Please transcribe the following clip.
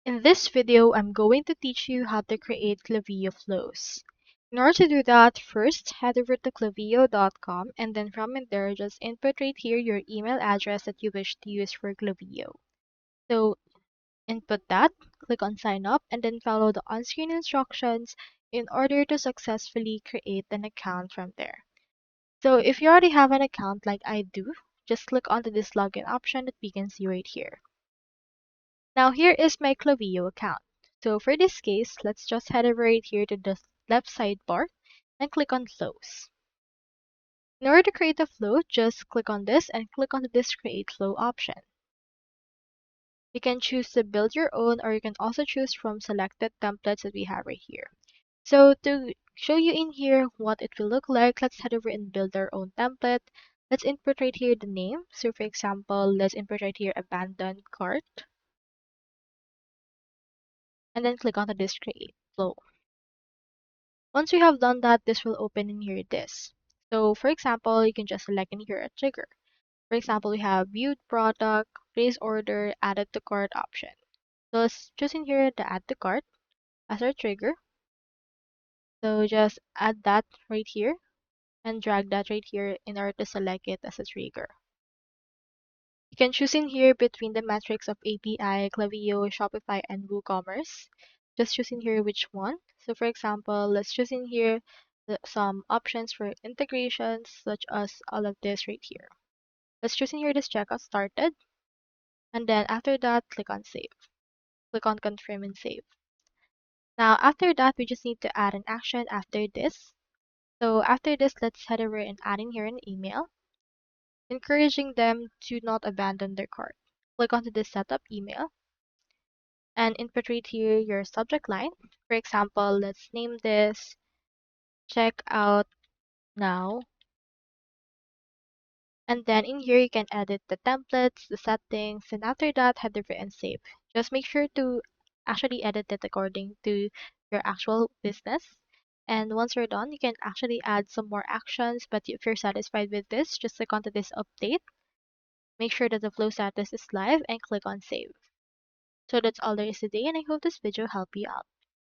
In this video, I'm going to teach you how to create Klaviyo flows. In order to do that, first head over to klaviyo.com and then from in there, just input right here your email address that you wish to use for Klaviyo. So input that, click on sign up, and then follow the on-screen instructions in order to successfully create an account from there. So if you already have an account like I do, just click onto this login option that we can see right here. Now here is my Klaviyo account. So for this case, let's just head over right here to the left sidebar and click on flows. In order to create a flow, just click on this and click on this create flow option. You can choose to build your own, or you can also choose from selected templates that we have right here. So to show you in here what it will look like, let's head over and build our own template. Let's input right here the name. So for example, let's input right here abandoned cart and then click on this create flow. Once you have done that, this will open in here this. So for example, you can just select in here a trigger. For example, we have viewed product, place order, added to cart option. So let's choose in here the add to cart as our trigger. So just add that right here and drag that right here in order to select it as a trigger. You can choose in here between the metrics of API, Klaviyo, Shopify, and WooCommerce. Just choose in here which one. So for example, let's choose in here some options for integrations such as all of this right here. Let's choose in here this checkout started. And then after that, click on save. Click on confirm and save. Now after that, we just need to add an action after this. So after this, let's head over and add in here an email, encouraging them to not abandon their cart. Click onto this setup email and input right here your subject line. For example, let's name this check out now. And then in here, you can edit the templates, the settings, and after that, head over and save. Just make sure to actually edit it according to your actual business. And once you're done, you can actually add some more actions. But if you're satisfied with this, just click onto this update. Make sure that the flow status is live and click on save. So that's all there is today, and I hope this video helped you out.